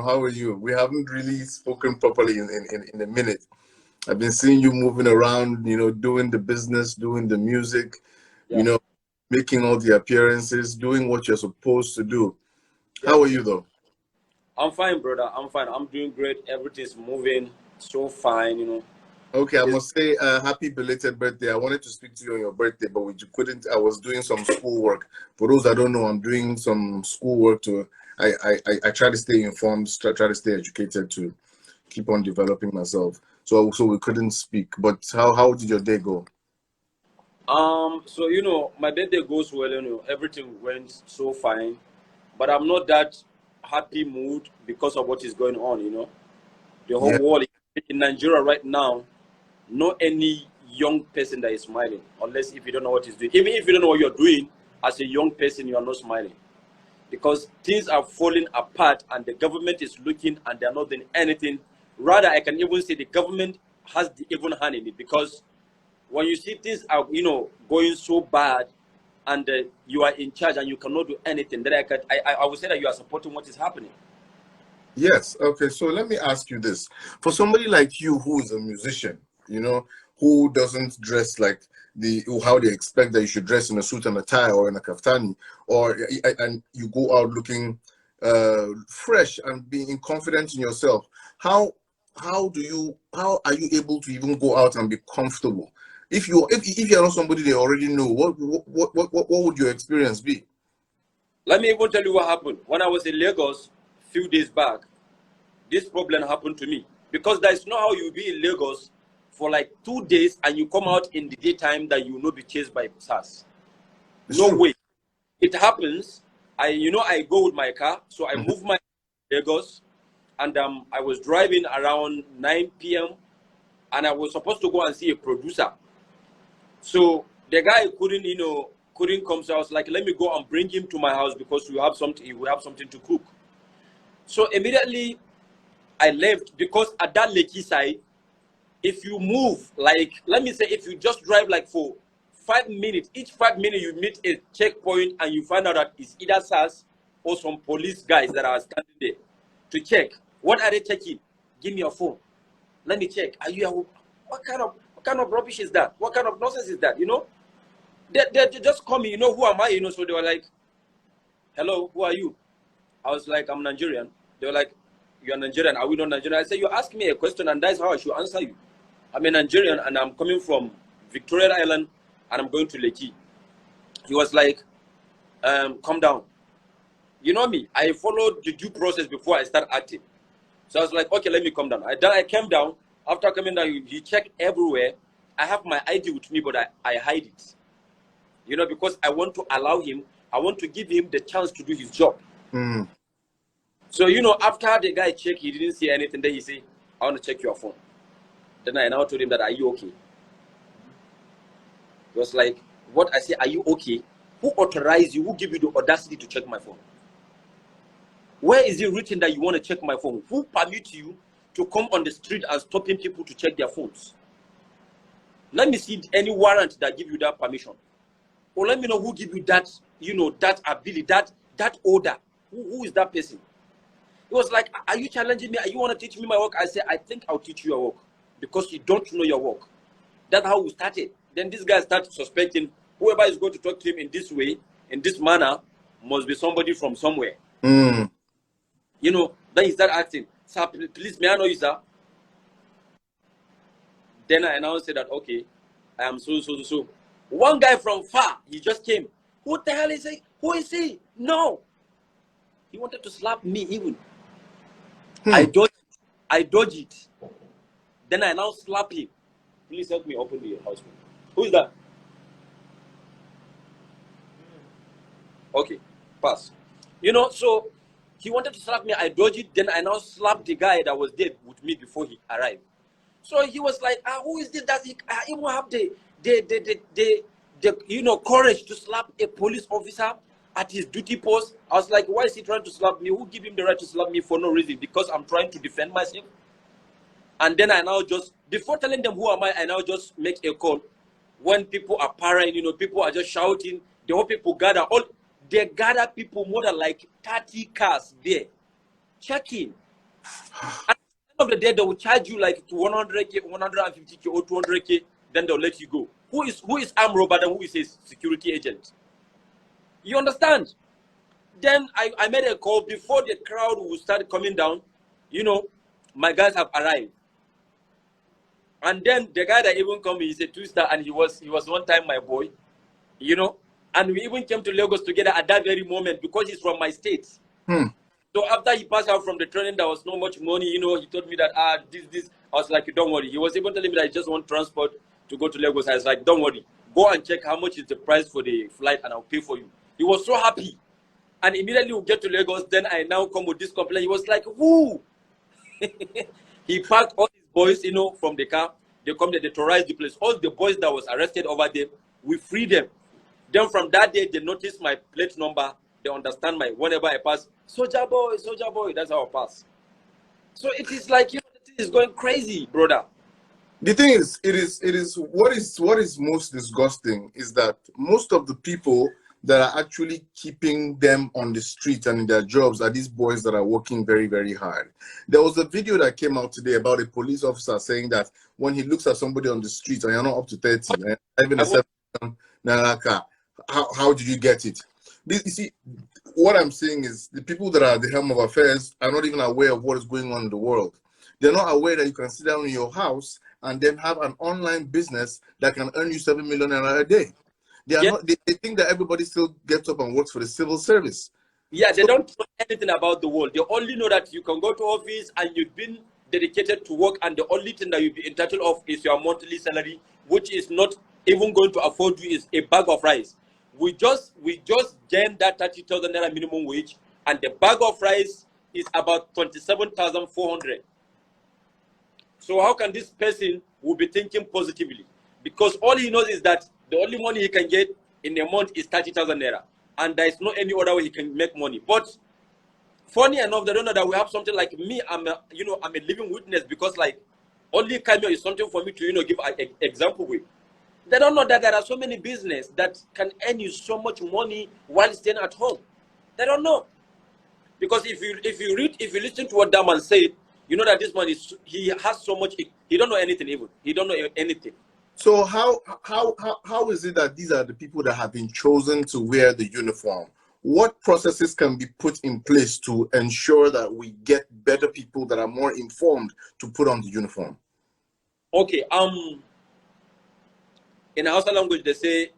How are you? We haven't really spoken properly in a minute. I've been seeing you moving around, doing the business, doing the music, you Yeah, know, making all the appearances, doing what you're supposed to do. yeah. How are you though? I'm fine, brother. I'm fine. I'm doing great. Everything's moving so fine. Okay, I It's, must say happy belated birthday. I wanted to speak to you on your birthday, but we couldn't. I was doing some schoolwork. For those that don't know, I'm doing some schoolwork to. I try to stay informed, try to stay educated to keep on developing myself. So we couldn't speak. But how did your day go? so my birthday goes well. Everything went so fine, but I'm not that happy mood because of what is going on. The whole Yeah, world in Nigeria right now. Not any young person that is smiling, unless if you don't know what he's doing. Even if you don't know what you're doing as a young person, you are not smiling because things are falling apart and the government is looking and they're not doing anything. Rather, I can even say the government has the even hand in it because when you see things are going so bad and you are in charge and you cannot do anything, then I would say that you are supporting what is happening. yes. Okay, so let me ask you this. For somebody like you who is a musician, who doesn't dress like how they expect that you should dress in a suit and a tie or in a kaftani, and you go out looking fresh and being confident in yourself, how how are you able to even go out and be comfortable? If you're not somebody they already know, what would your experience be? Let me even tell you what happened. When I was in Lagos a few days back, this problem happened to me because that's not how you be in Lagos for like 2 days and you come out in the daytime that you will not be chased by SARS. It's No true. way. It happens. I go with my car, so I Mhm. move my Lagos, and I was driving around 9 p.m. and I was supposed to go and see a producer. So the guy couldn't come. So I was like, let me go and bring him to my house because we have something to cook. So immediately I left because at that Lekki side, if you move, like, let me say, if you just drive like for 5 minutes, each 5 minutes you meet a checkpoint and you find out that it's either SARS or some police guys that are standing there to check. What are they checking? Give me your phone. Let me check. Are you what kind of rubbish is that? What kind of nonsense is that? They just call me, who am I? So they were like, hello, who are you? I was like, I'm Nigerian. They were like, you're Nigerian. Are we not Nigerian? I said, you ask me a question and that's how I should answer you. I'm a Nigerian and I'm coming from Victoria Island and I'm going to Lekki. He was like, calm down. You know me, I followed the due process before I start acting. So I was like, okay, let me calm down. I came down. After coming down, he checked everywhere. I have my ID with me, but I hide it. Because I want to allow him, I want to give him the chance to do his job. Mm. So, after the guy checked, he didn't see anything. Then he said, I want to check your phone. Then I now told him that, are you okay? He was like, what? I say, are you okay? Who authorized you? Who give you the audacity to check my phone? Where is it written that you want to check my phone? Who permits you to come on the street and stopping people to check their phones? Let me see any warrant that give you that permission. Or let me know who give you that, that ability, that order. Who is that person? He was like, are you challenging me? Are you want to teach me my work? I said, I think I'll teach you your work because you don't know your work. That's how we started. Then this guy started suspecting whoever is going to talk to him in this way, in this manner, must be somebody from somewhere. Mm. Then he started asking, sir, please, may I know you, sir? Then I now said that, okay, I am so. One guy from far, he just came. Who the hell is he? Who is he? No. He wanted to slap me even. Hmm. I dodged it. Then I now slap him. Please help me open the house. Who is that? Okay, pass. So he wanted to slap me. I dodged it. Then I now slapped the guy that was there with me before he arrived. So he was like, who is this that he even have the courage to slap a police officer at his duty post? I was like, why is he trying to slap me? Who give him the right to slap me for no reason? Because I'm trying to defend myself. And then I now just, before telling them who am I now just make a call. When people are partying, people are just shouting, the whole people gather. They gather people more than like 30 cars there, checking. At the end of the day, they will charge you like 100K, 150K, or 200K. Then they'll let you go. Who is armed robber and who is a security agent? You understand? Then I made a call before the crowd would start coming down. You know, my guys have arrived. And then the guy that even come, he's a twister, and he was one time my boy, you know. And we even came to Lagos together at that very moment because he's from my state. So after he passed out from the training, there was no much money, you know. He told me that this. I was like, don't worry. He was even telling me that I just want transport to go to Lagos. I was like, don't worry, go and check how much is the price for the flight, and I'll pay for you. He was so happy, and immediately we get to Lagos. Then I now come with this complaint. He was like, who? He packed all his boys, you know, from the car. They come there, they terrorize the place. All the boys that was arrested over there, we free them. Then from that day, they notice my plate number. They understand my, whenever I pass, Sojaboy, that's how I pass. So it is like, you know, the thing is going crazy, brother. The thing is, it is what is most disgusting is that most of the people that are actually keeping them on the street and in their jobs are these boys that are working very, very hard. There was a video that came out today about a police officer saying that when he looks at somebody on the street and you're not up to 30, even a 7 naira car, how did you get it? You see, what I'm saying is the people that are at the helm of affairs are not even aware of what is going on in the world. They're not aware that you can sit down in your house and then have an online business that can earn you 7 million naira a day. They are not. They think that everybody still gets up and works for the civil service. Yeah, they don't know anything about the world. They only know that you can go to office and you've been dedicated to work, and the only thing that you'll be entitled of is your monthly salary, which is not even going to afford you is a bag of rice. We just gained that 30,000 naira minimum wage, and the bag of rice is about 27,400. So how can this person will be thinking positively? Because all he knows is that the only money he can get in a month is 30,000 naira, and there is no any other way he can make money. But funny enough, they don't know that we have something like me. I'm a living witness, because like only cameo is something for me to give an example with. They don't know that there are so many business that can earn you so much money while staying at home. They don't know, because if you listen to what that man said, you know that this man he has so much. He don't know anything even. He don't know anything. So how is it that these are the people that have been chosen to wear the uniform? What processes can be put in place to ensure that we get better people that are more informed to put on the uniform? Okay. In Hausa language, they say,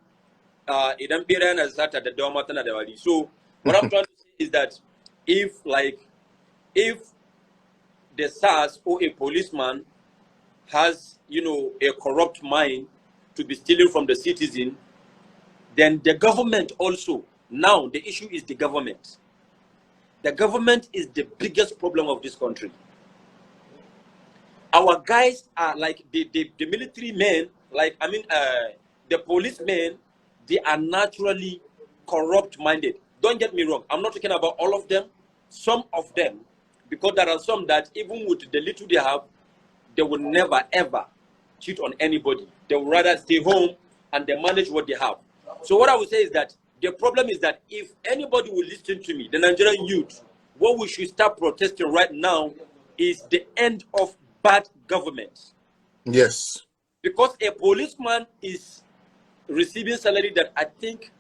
"Idan bira na zata da dawa tana da wari." So what I'm trying to say is that if the SARS or a policeman has a corrupt mind to be stealing from the citizen, then the government also, now the issue is the government. The government is the biggest problem of this country. Our guys are like the military men, like the policemen, they are naturally corrupt minded. Don't get me wrong, I'm not talking about all of them. Some of them, because there are some that even with the little they have, they will never ever cheat on anybody. They will rather stay home and they manage what they have. So what I would say is that the problem is that if anybody will listen to me, the Nigerian youth, what we should start protesting right now is the end of bad government. Yes. Because a policeman is receiving salary that I think,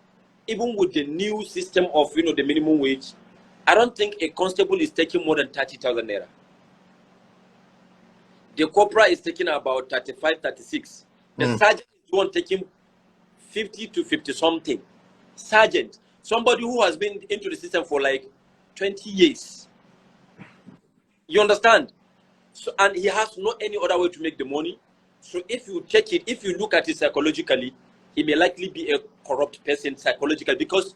even with the new system of the minimum wage, I don't think a constable is taking more than 30,000 naira. The corporal is taking about 35, 36. The sergeant is the one taking 50 to 50 something. Sergeant, somebody who has been into the system for like 20 years. You understand? So, and he has no any other way to make the money. So if you check it, if you look at it psychologically, he may likely be a corrupt person psychologically, because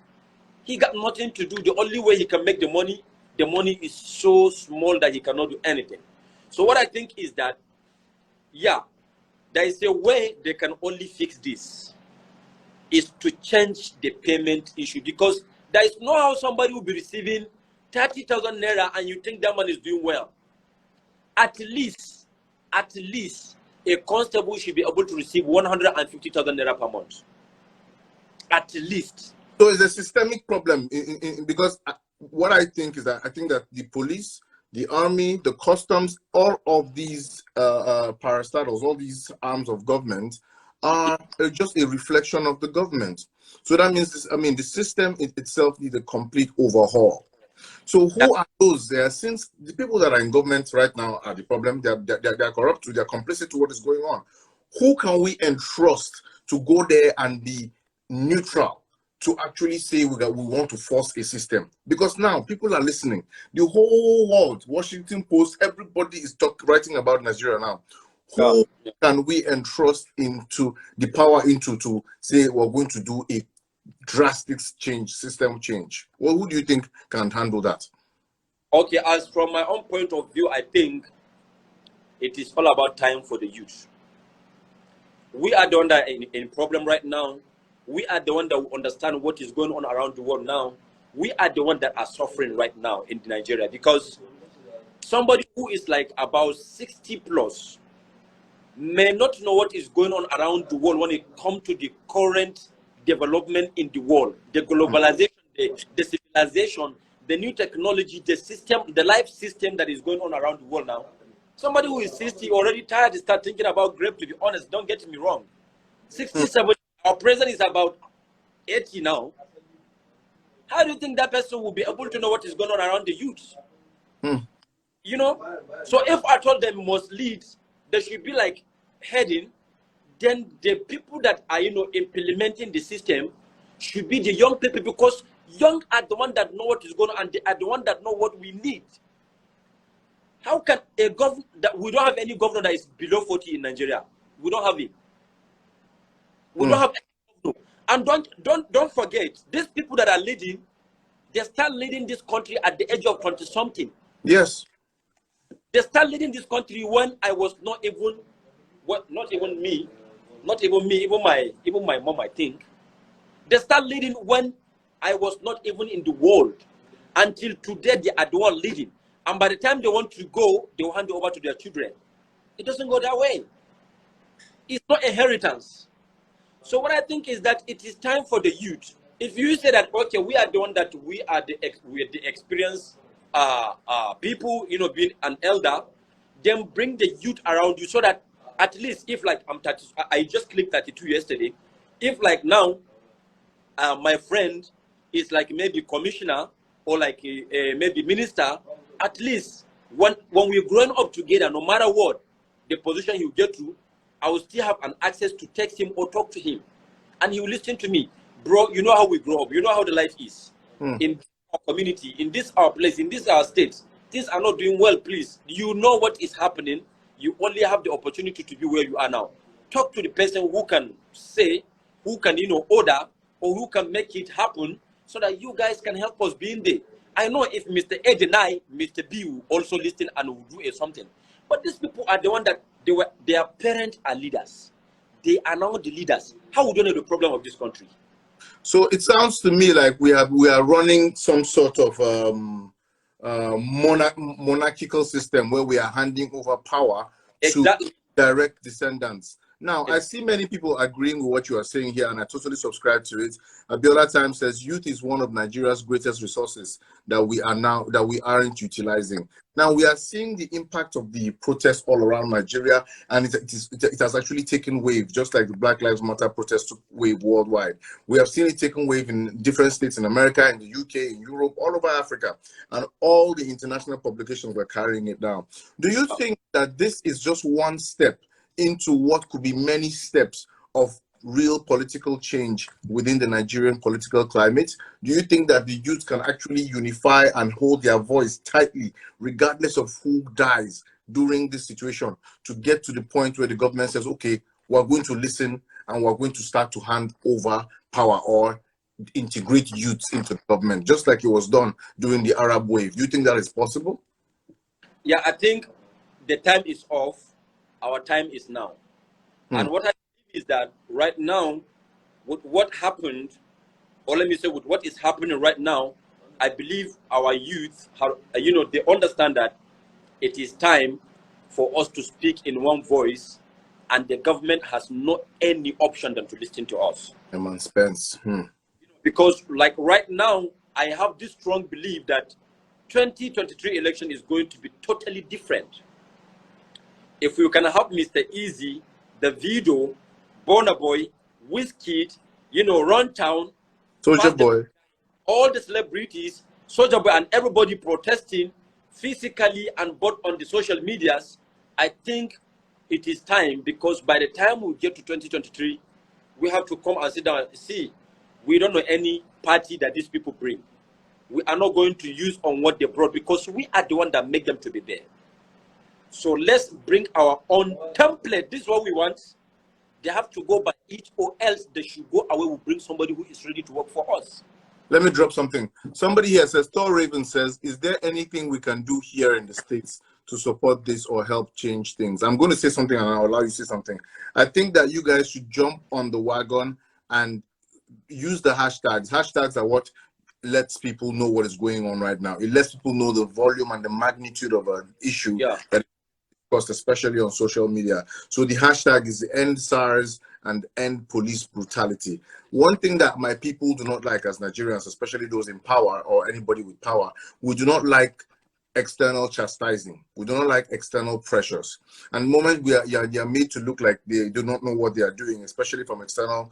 he got nothing to do. The only way he can make the money is so small that he cannot do anything. So what I think is that, yeah, there is a way they can only fix this, is to change the payment issue, because there is no how somebody will be receiving 30,000 naira and you think that man is doing well. At least, a constable should be able to receive 150,000 naira per month. At least. So it's a systemic problem because what I think is that the police, the army, the customs, all of these parastatals, all these arms of government are just a reflection of the government. So that means, the system itself needs a complete overhaul. So who are those there? Since the people that are in government right now are the problem, they're corrupt, they're complicit to what is going on. Who can we entrust to go there and be neutral, to actually say we want to force a system? Because now people are listening. The whole world, Washington Post, everybody is writing about Nigeria now. Who can we entrust into the power into to say we're going to do a drastic change, system change? Well, who do you think can handle that? Okay, as from my own point of view, I think it is all about time for the youth. We are the one that are in problem right now. We are the one that understand what is going on around the world now. We are the one that are suffering right now in Nigeria, because somebody who is like about 60 plus may not know what is going on around the world when it comes to the current development in the world, the globalization, the civilization, the new technology, the system, the life system that is going on around the world now. Somebody who is 60 already tired to start thinking about grave, to be honest. Don't get me wrong. 67, our president is about 80 now. How do you think that person will be able to know what is going on around the youth? You know? So if I told them must lead, they should be like heading, then the people that are, implementing the system should be the young people, because young are the one that know what is going on, and they are the one that know what we need. How can a government that we don't have any governor that is below 40 in Nigeria? We don't have it. We don't have any governor. And don't forget, these people that are leading, they start leading this country at the age of 20 something. Yes. They start leading this country when I was not even me, even my mom, I think. They start leading when I was not even in the world. Until today, they are the one leading. And by the time they want to go, they will hand it over to their children. It doesn't go that way. It's not inheritance. So what I think is that it is time for the youth. If you say that, okay, we are the one that we are the experienced people, being an elder, then bring the youth around you, so that at least if like I'm 30, I just clicked 32 yesterday. If like now, my friend is like maybe commissioner or like maybe minister, at least when we're growing up together, no matter what the position you get to, I will still have an access to text him or talk to him, and he will listen to me. Bro, you know how we grow up, you know how the life is in our community, in this our place, in this our state. Things are not doing well. Please, you know what is happening. You only have the opportunity to be where you are now. Talk to the person who can say, who can order, or who can make it happen, so that you guys can help us being there. I know if Mr. A deny, Mr. B will also listen and will do something. But these people are the one that their parents are leaders. They are now the leaders. How would you know the problem of this country? So it sounds to me like we are running some sort of monarchical system where we are handing over power to direct descendants. Now, I see many people agreeing with what you are saying here, and I totally subscribe to it. Abiola Times says youth is one of Nigeria's greatest resources that we aren't utilizing. Now, we are seeing the impact of the protests all around Nigeria, and it has actually taken wave, just like the Black Lives Matter protest took wave worldwide. We have seen it taking wave in different states in America, in the UK, in Europe, all over Africa, and all the international publications were carrying it down. Do you think that this is just one step into what could be many steps of real political change within the Nigerian political climate? Do you think that the youth can actually unify and hold their voice tightly, regardless of who dies during this situation, to get to the point where the government says, okay, we're going to listen and we're going to start to hand over power or integrate youths into the government, just like it was done during the Arab wave? Do you think that is possible? Yeah, I think the time is off. Our time is now. And what I believe is that right now, with what happened, or let me say with what is happening right now, I believe our youth, they understand that it is time for us to speak in one voice, and the government has no any option than to listen to us. Spence. Because like right now, I have this strong belief that 2023 election is going to be totally different. If you can help Mr. Easy, the video, Burna Boy, Wizkid, Runtown, Sojaboy, all the celebrities, Sojaboy, and everybody protesting physically and both on the social medias, I think it is time, because by the time we get to 2023, we have to come and sit down and see, we don't know any party that these people bring. We are not going to use on what they brought, because we are the one that make them to be there. So let's bring our own template. This is what we want. They have to go by it, or else they should go away. We'll bring somebody who is ready to work for us. let me drop something. Somebody here says, Thor Raven says, is there anything we can do here in the States to support this or help change things? I'm going to say something and I'll allow you to say something. I think that you guys should jump on the wagon and use the hashtags. Hashtags are what lets people know what is going on right now. It lets people know the volume and the magnitude of an issue that is discussed, especially on social media. So the hashtag is end SARS and end police brutality. One thing that my people do not like as Nigerians, especially those in power or anybody with power, we do not like external chastising. We do not like external pressures. And the moment they are made to look like they do not know what they are doing, especially from external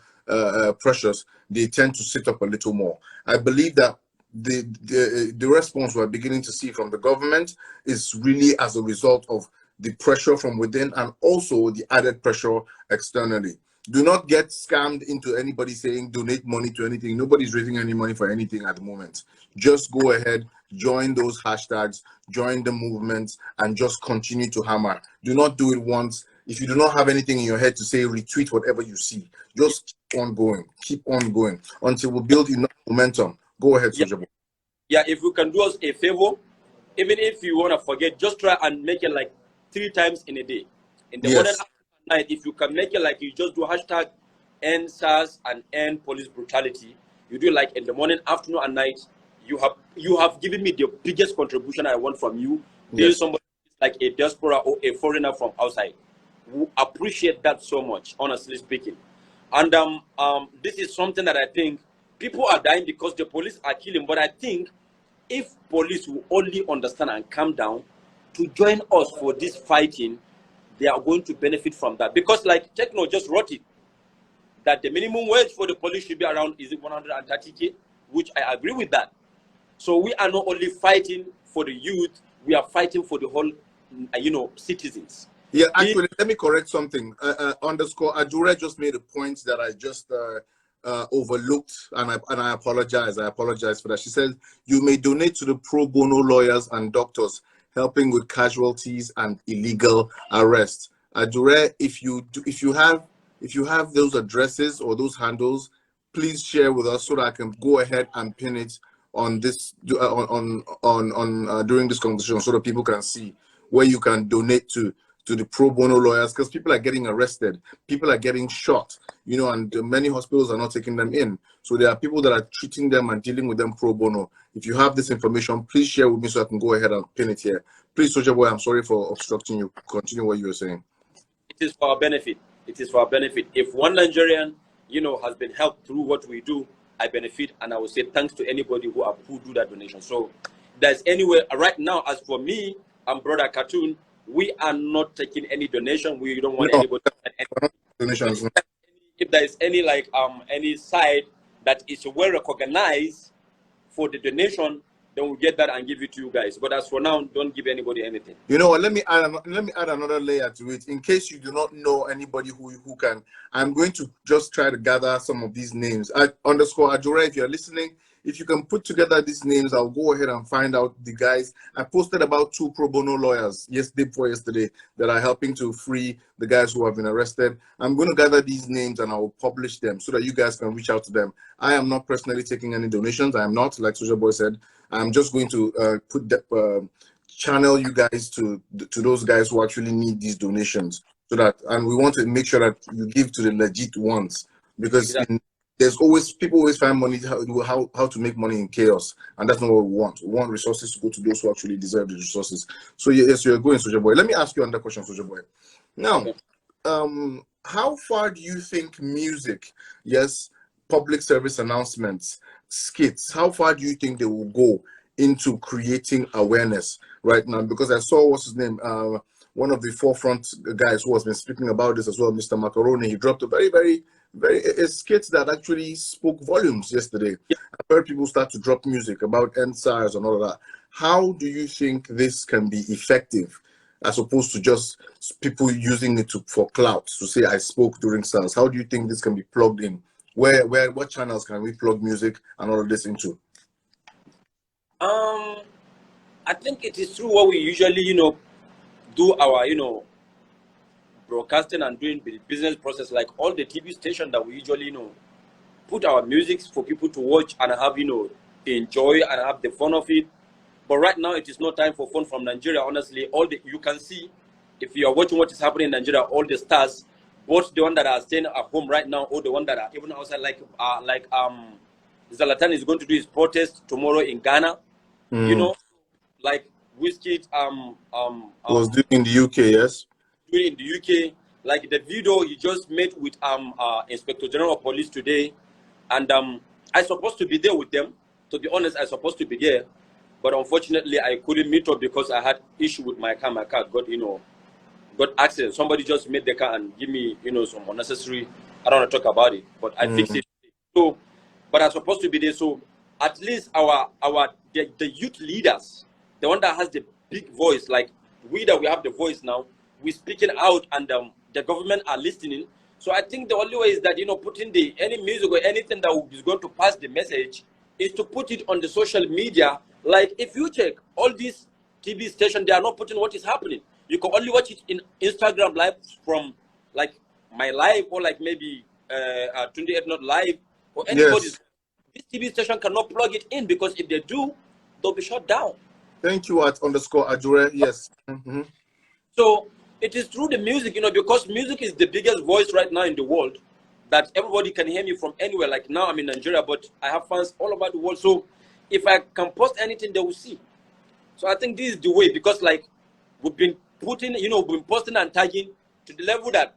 pressures, they tend to sit up a little more. I believe that the response we're beginning to see from the government is really as a result of the pressure from within and also the added pressure externally. Do not get scammed into anybody saying donate money to anything. Nobody's raising any money for anything at the moment. Just go ahead, join those hashtags, join the movements, and just continue to hammer. Do not do it once. If you do not have anything in your head to say, retweet whatever you see. Just keep on going until we build enough momentum. Go ahead, Sojaboy. Yeah, if you can do us a favor, even if you want to forget, just try and make it like 3 times in a day. In the morning, night, if you can make it like you just do hashtag end SARS and end police brutality, you do like in the morning, afternoon, and night. You have given me the biggest contribution I want from you. Being somebody like a diaspora or a foreigner from outside, we appreciate that so much, honestly speaking. And this is something that I think people are dying because the police are killing. But I think if police will only understand and calm down to join us for this fighting, they are going to benefit from that. Because like Techno just wrote it, that the minimum wage for the police should be around, is it 130K? Which I agree with that. So we are not only fighting for the youth, we are fighting for the whole, citizens. Yeah, actually, let me correct something. Underscore Adure just made a point that I just overlooked, and I apologize. I apologize for that. She said, you may donate to the pro bono lawyers and doctors helping with casualties and illegal arrests. Adure, if you have those addresses or those handles, please share with us so that I can go ahead and pin it on this during this conversation, so that people can see where you can donate to the pro bono lawyers, because people are getting arrested, people are getting shot, and many hospitals are not taking them in. So there are people that are treating them and dealing with them pro bono. If you have this information, please share with me so I can go ahead and pin it here. Please, Sojaboy, I'm sorry for obstructing you. Continue what you were saying. It is for our benefit. It is for our benefit. If one Nigerian, has been helped through what we do, I benefit, and I will say thanks to anybody who do that donation. So there's anywhere right now. As for me and Brother Cartoon, we are not taking any donation. We don't want anybody donations. If there is any any side that is well recognized for the donation, then we'll get that and give it to you guys. But as for now, don't give anybody anything. You know what? Let me add another layer to it. In case you do not know anybody who can, I'm going to just try to gather some of these names. Underscore Adura, if you're listening, if you can put together these names, I'll go ahead and find out the guys. I posted about 2 pro bono lawyers yesterday that are helping to free the guys who have been arrested. I'm going to gather these names and I will publish them so that you guys can reach out to them. I am not personally taking any donations. I am not, like Sojaboy said. I'm just going to channel you guys to those guys who actually need these donations, so that, and we want to make sure that you give to the legit ones, because there's people always find money how to make money in chaos, and that's not what we want. We want resources to go to those who actually deserve the resources. So yes, you're going, Sojaboy. Let me ask you another question, Sojaboy. Now, how far do you think music, public service announcements, skits, how far do you think they will go into creating awareness right now? Because I saw, what's his name, one of the forefront guys who has been speaking about this as well, Mr. Macaroni. He dropped a very a skit that actually spoke volumes yesterday. Yeah. I've heard people start to drop music about NSARS and all of that. How do you think this can be effective, as opposed to just people using it for clout, to say I spoke during SARS? How do you think this can be plugged in? What channels can we plug music and all of this into? I think it is true what we usually, do our, broadcasting and doing the business process, like all the TV station that we usually, put our music for people to watch and have, enjoy and have the fun of it. But right now, it is no time for fun from Nigeria. Honestly, you can see, if you are watching what is happening in Nigeria, all the stars, both the one that are staying at home right now, or the one that are even outside, like Zlatan is going to do his protest tomorrow in Ghana. Like Wizkid Was doing in the UK, yes. doing in the UK, like the video he just made with Inspector General of Police today, and I supposed to be there with them. To be honest, I supposed to be there, but unfortunately I couldn't meet up because I had issue with my car. My car got accident. Somebody just made the car and give me some unnecessary. I don't want to talk about it, but I fixed it. So, but I'm supposed to be there. So at least the youth leaders, the one that has the big voice, like we have the voice now, we're speaking out, and the government are listening. So I think the only way is that putting any music or anything that is going to pass the message is to put it on the social media. Like if you check all these TV stations, they are not putting what is happening. You can only watch it in Instagram live from like my live, or like maybe 28 not live, or anybody's. This TV station cannot plug it in, because if they do, they'll be shut down. Thank you at _Ajure. Yes. So it is through the music, because music is the biggest voice right now in the world, that everybody can hear me from anywhere. Like now I'm in Nigeria, but I have fans all over the world. So if I can post anything, they will see. So I think this is the way, because like we've been putting, we've been posting and tagging to the level that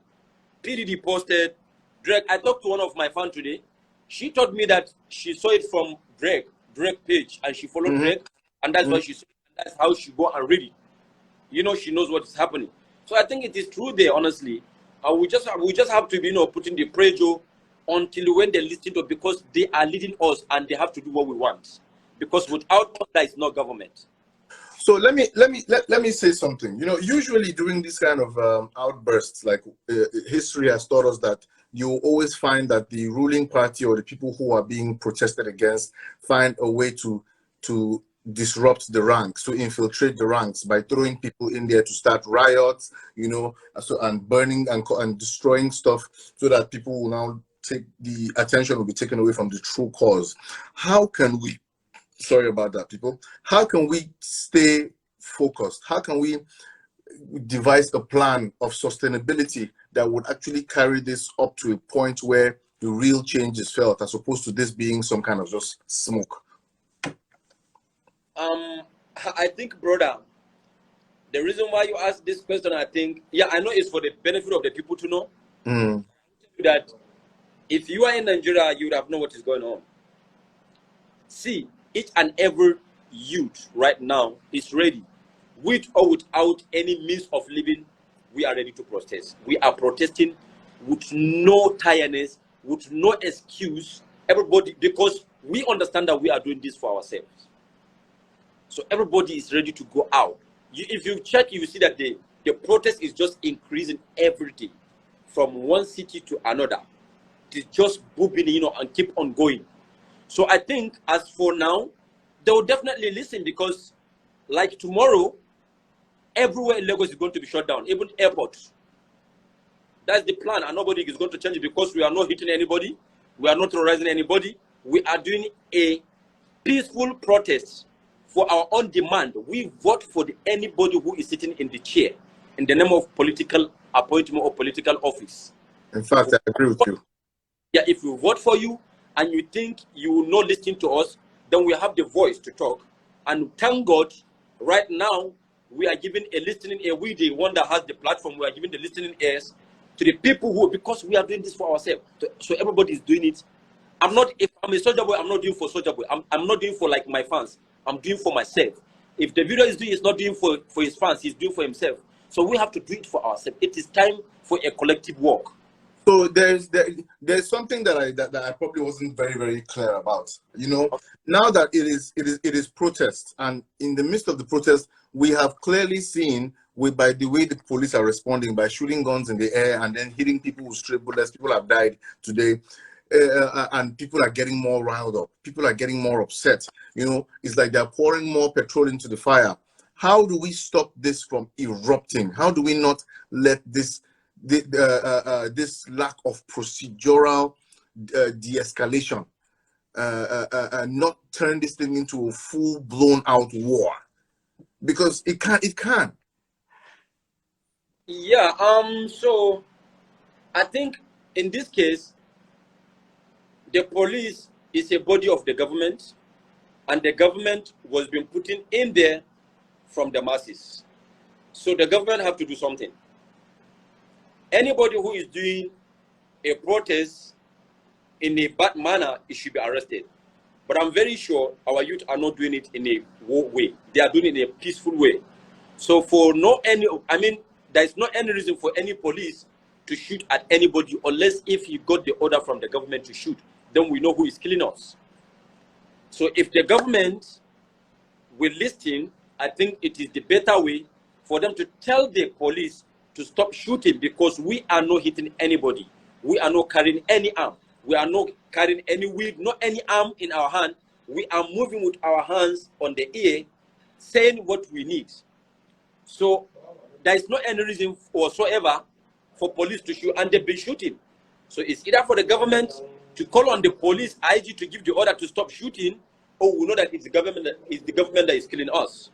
PDD posted, Drake. I talked to one of my fans today. She told me that she saw it from Drake page, and she followed Drake, and that's why she saw it, and that's how she go and read it. She knows what is happening. So I think it is true there, honestly. We just have to be, putting the pressure until when they listen to, because they are leading us and they have to do what we want. Because without us, there is no government. So let me say something. Usually during this kind of outbursts, like history has taught us that you always find that the ruling party or the people who are being protested against find a way to disrupt the ranks, to infiltrate the ranks by throwing people in there to start riots, and burning and destroying stuff, so that people will now the attention will be taken away from the true cause. How can we, sorry about that, people, how can we stay focused? How can we devise a plan of sustainability that would actually carry this up to a point where the real change is felt, as opposed to this being some kind of just smoke? I think, brother, the reason why you asked this question, I think, I know it's for the benefit of the people to know that if you are in Nigeria, you would have known what is going on. See, each and every youth right now is ready, with or without any means of living. We are ready to protest. We are protesting with no tiredness, with no excuse. Everybody, because we understand that we are doing this for ourselves. So everybody is ready to go out. If you check, you will see that the protest is just increasing every day, from one city to another. It's just booming, and keep on going. So I think, as for now, they will definitely listen, because like tomorrow, everywhere in Lagos is going to be shut down, even airports. That's the plan, and nobody is going to change it, because we are not hitting anybody. We are not terrorizing anybody. We are doing a peaceful protest for our own demand. We vote for anybody who is sitting in the chair in the name of political appointment or political office. In fact, I agree with you. Yeah, if we vote for you and you think you will not listen to us, then we have the voice to talk. And thank God, right now, we are giving a listening ear. We, the one that has the platform, we are giving the listening ears to the people who, because we are doing this for ourselves. So everybody is doing it. If I'm a Sojaboy, I'm not doing for Sojaboy. I'm not doing for like my fans. I'm doing for myself. If the video is doing, it's not doing for his fans, he's doing for himself. So we have to do it for ourselves. It is time for a collective work. So there's something that I probably wasn't very clear about. You know, now that it is protest, and in the midst of the protest, we have clearly seen by the way the police are responding by shooting guns in the air and then hitting people with stray bullets. People have died today, and people are getting more riled up. People are getting more upset. You know, it's like they're pouring more petrol into the fire. How do we stop this from erupting? How do we not let this this lack of procedural de-escalation not turn this thing into a full-blown out war? Because it can. Yeah, so I think in this case, the police is a body of the government, and the government was being put in there from the masses. So the government have to do something. Anybody who is doing a protest in a bad manner, it should be arrested. But I'm very sure our youth are not doing it in a war way. They are doing it in a peaceful way. So there is no any reason for any police to shoot at anybody unless if you got the order from the government to shoot. Then we know who is killing us. So if the government will listen, I think it is the better way for them to tell the police to stop shooting, because we are not hitting anybody. We are not carrying any arm. We are not carrying any wheel, not any arm in our hand. We are moving with our hands on the ear, saying what we need. So there is no any reason whatsoever for police to shoot, and they've been shooting. So it's either for the government to call on the police IG to give the order to stop shooting, or we know that it's the government that is killing us.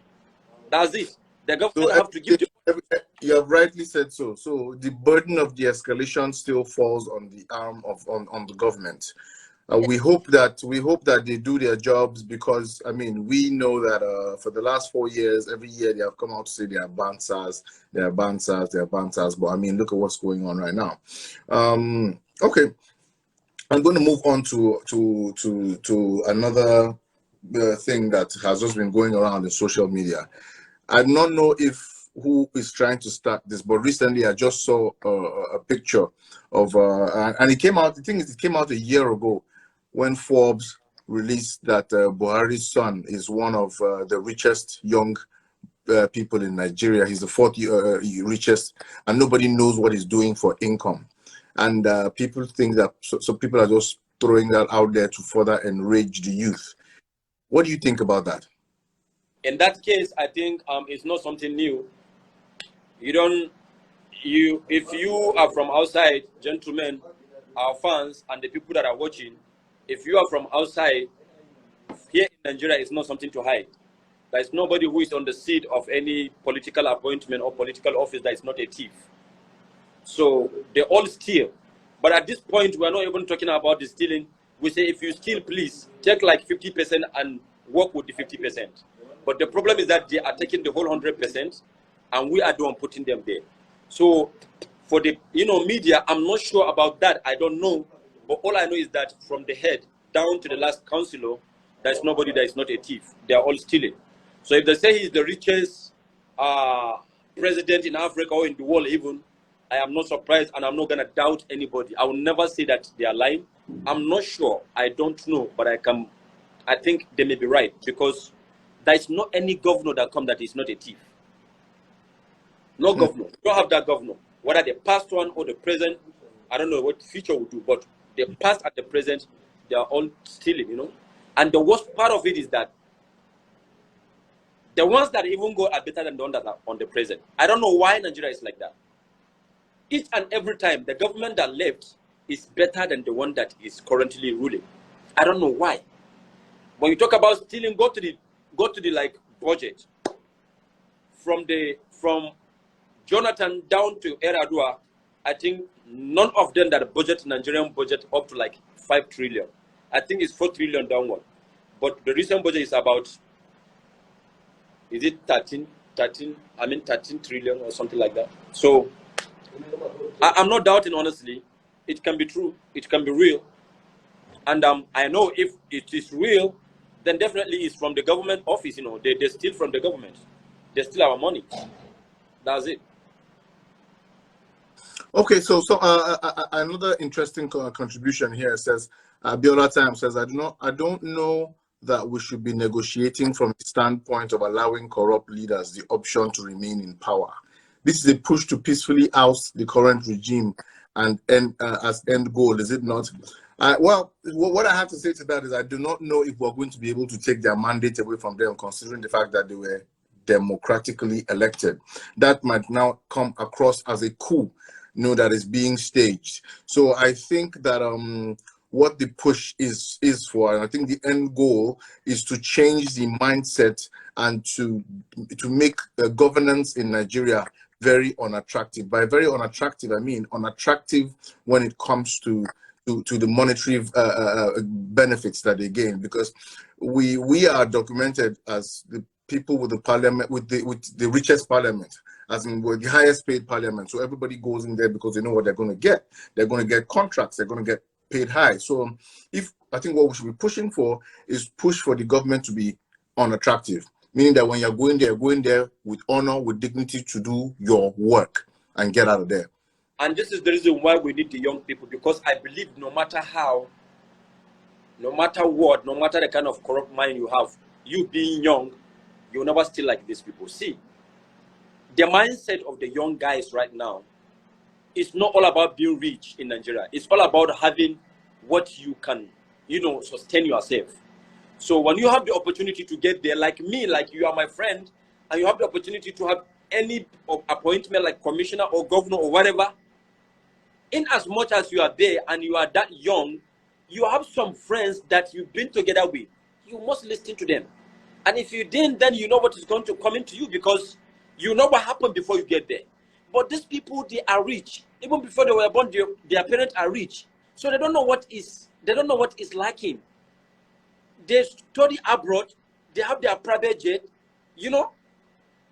That's it. The government have to give the. You have rightly said so. So the burden of the escalation still falls on the arm of on the government. We hope that they do their jobs, because I mean, we know that for the last 4 years, every year they have come out to say they are bouncers, but I mean, look at what's going on right now. Okay, I'm going to move on to another thing that has just been going around in social media. I do not know who is trying to start this, but recently I just saw a picture of and it came out. The thing is, it came out a year ago when Forbes released that Buhari's son is one of the richest young people in Nigeria. He's the fourth richest, and nobody knows what he's doing for income. And people think that so people are just throwing that out there to further enrage the youth. What do you think about that? In that case, I think it's not something new. If you are from outside, gentlemen, our fans, and the people that are watching, if you are from outside, here in Nigeria, it's not something to hide. There is nobody who is on the seat of any political appointment or political office that is not a thief. So they all steal. But at this point, we are not even talking about the stealing. We say, if you steal, please take like 50% and work with the 50%. But the problem is that they are taking the whole 100%, and we are the one putting them there. So for the media, I'm not sure about that. I don't know. But all I know is that from the head down to the last councillor, there's nobody that is not a thief. They are all stealing. So if they say he's the richest president in Africa or in the world even, I am not surprised, and I'm not going to doubt anybody. I will never say that they are lying. I'm not sure. I don't know. But I think they may be right, because there is not any governor that comes that is not a thief. No governor. You don't have that governor. Whether the past one or the present, I don't know what the future will do. But the past and the present, they are all stealing, And the worst part of it is that the ones that even go are better than the ones that are on the present. I don't know why Nigeria is like that. Each and every time, the government that left is better than the one that is currently ruling. I don't know why. When you talk about stealing, go to the like budget. From Jonathan down to Eradua, I think none of them that budget Nigerian budget up to like 5 trillion. I think it's 4 trillion downward. But the recent budget is about, is it 13 trillion or something like that. So I'm not doubting, honestly. It can be true. It can be real. And I know if it is real, then definitely it's from the government office. You know, they steal from the government. They steal our money. That's it. Okay, so another interesting contribution here says, Biola Time says, I don't know that we should be negotiating from the standpoint of allowing corrupt leaders the option to remain in power. This is a push to peacefully oust the current regime and as end goal, is it not? Well, what I have to say to that is I do not know if we're going to be able to take their mandate away from them, considering the fact that they were democratically elected. That might now come across as a coup, that is being staged. So I think that what the push is for, and I think the end goal is to change the mindset and to make governance in Nigeria very unattractive. By very unattractive, I mean unattractive when it comes to the monetary benefits that they gain, because we are documented as the people with the parliament, with the richest parliament, as in with the highest paid parliament. So everybody goes in there because they know what they're going to get. They're going to get contracts. They're going to get paid high. So I think what we should be pushing for is push for the government to be unattractive, meaning that when you're going there with honor, with dignity to do your work and get out of there. And this is the reason why we need the young people, because I believe no matter how, no matter what, no matter the kind of corrupt mind you have, you being young, you'll never steal like these people. See, the mindset of the young guys right now is not all about being rich in Nigeria. It's all about having what you can, sustain yourself. So when you have the opportunity to get there, like me, like you are my friend, and you have the opportunity to have any appointment like commissioner or governor or whatever, in as much as you are there and you are that young, you have some friends that you've been together with. You must listen to them. And if you didn't, then you know what is going to come into you, because you know what happened before you get there. But these people, they are rich. Even before they were born, their parents are rich. So they don't know what is lacking. They study abroad, they have their private jet,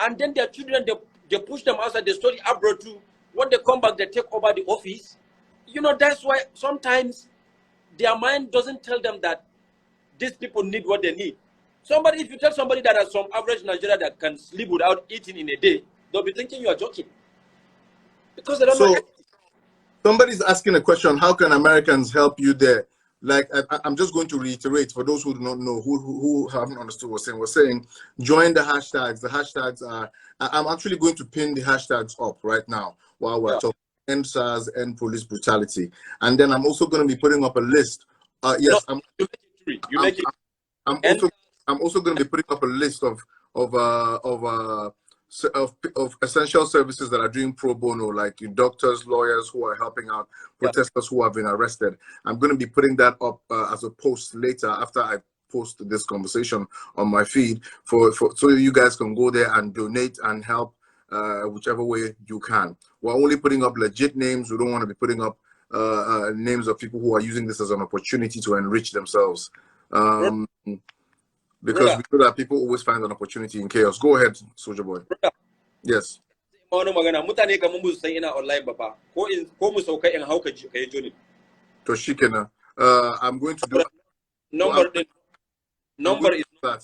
and then their children, they push them outside, they study abroad too. When they come back, they take over the office. That's why sometimes their mind doesn't tell them that these people need what they need. If you tell somebody that has some average Nigeria that can sleep without eating in a day, they'll be thinking you are joking. Because they don't know. Somebody's asking a question, how can Americans help you there? Like, I'm just going to reiterate for those who do not know, who haven't understood what we're saying, join the hashtags. The hashtags are, I'm actually going to pin the hashtags up right now while we're talking. End SARS, end police brutality. And then I'm also going to be putting up a list. Yes, I'm also going to be putting up a list of essential services that are doing pro bono, like doctors, lawyers who are helping out protesters who have been arrested. I'm going to be putting that up as a post later after I post this conversation on my feed, so you guys can go there and donate and help whichever way you can. We're only putting up legit names. We don't want to be putting up names of people who are using this as an opportunity to enrich themselves. Because we know that people always find an opportunity in chaos. Go ahead, Sojaboy. Yes. Toshikena. I'm going to do number is that.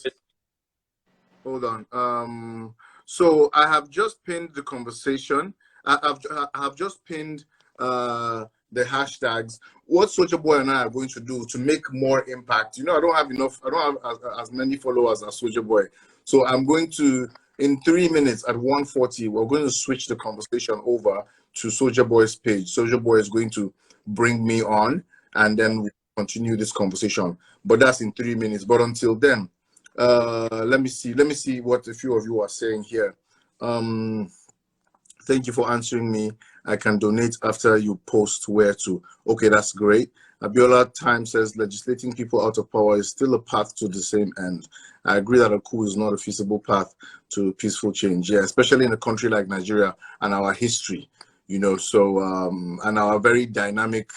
Hold on. So I have just pinned the conversation. I have just pinned the hashtags. What Sojaboy and I are going to do to make more impact. I don't have as many followers as Sojaboy. So I'm going to, in 3 minutes at 1:40, we're going to switch the conversation over to Sojaboy's page. Sojaboy is going to bring me on, and then we continue this conversation. But that's in 3 minutes. But until then, let me see what a few of you are saying here. Thank you for answering me. I can donate after you post where to. Okay, that's great. Abiola Time says legislating people out of power is still a path to the same end. I agree that a coup is not a feasible path to peaceful change. Yeah, especially in a country like Nigeria and our history, so and our very dynamic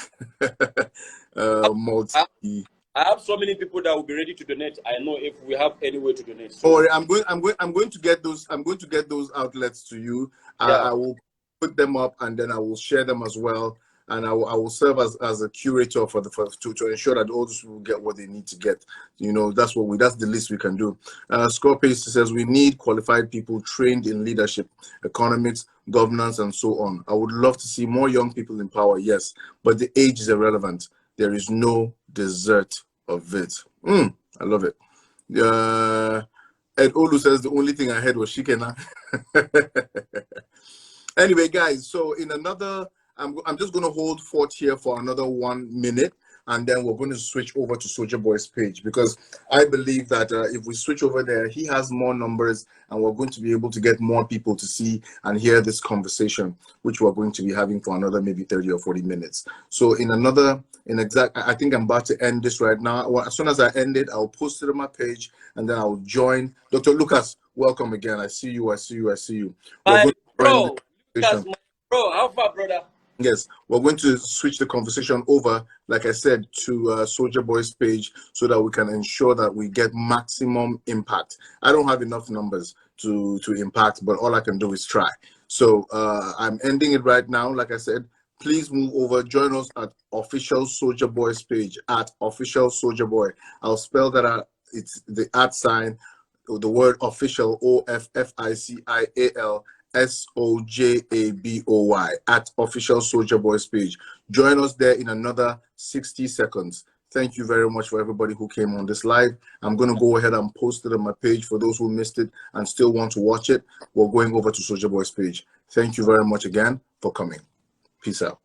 multi. I have so many people that will be ready to donate. I know if we have any way to donate. So. I'm going to get those. I'm going to get those outlets to you. I will put them up and then I will share them as well. and I will serve as a curator for to ensure that all those people get what they need to get. You know, that's the least we can do. Scorpius says we need qualified people trained in leadership, economics, governance, and so on. I would love to see more young people in power, yes, but the age is irrelevant. There is no desert of it. I love it. Ed Olu says the only thing I heard was Shikena. Anyway, guys, so in another, I'm just going to hold fort here for another 1 minute, and then we're going to switch over to Sojaboy's page, because I believe that if we switch over there, he has more numbers, and we're going to be able to get more people to see and hear this conversation, which we're going to be having for another maybe 30 or 40 minutes. So I think I'm about to end this right now. Well, as soon as I end it, I'll post it on my page, and then I'll join. Dr. Lucas, welcome again. I see you. Hi, bro. Lucas, my bro. How far, brother? Yes, we're going to switch the conversation over, like I said, to Sojaboy's page, so that we can ensure that we get maximum impact. I don't have enough numbers to impact, but all I can do is try. So I'm ending it right now. Like I said, please move over, join us at official Sojaboy's page, at official Sojaboy. I'll spell that out. It's the @ the word official, OFFICIAL SOJABOY, at official Sojaboy's page. Join us there in another 60 seconds. Thank you very much for everybody who came on this live. I'm going to go ahead and post it on my page for those who missed it and still want to watch it. We're going over to Sojaboy's page. Thank you very much again for coming. Peace out.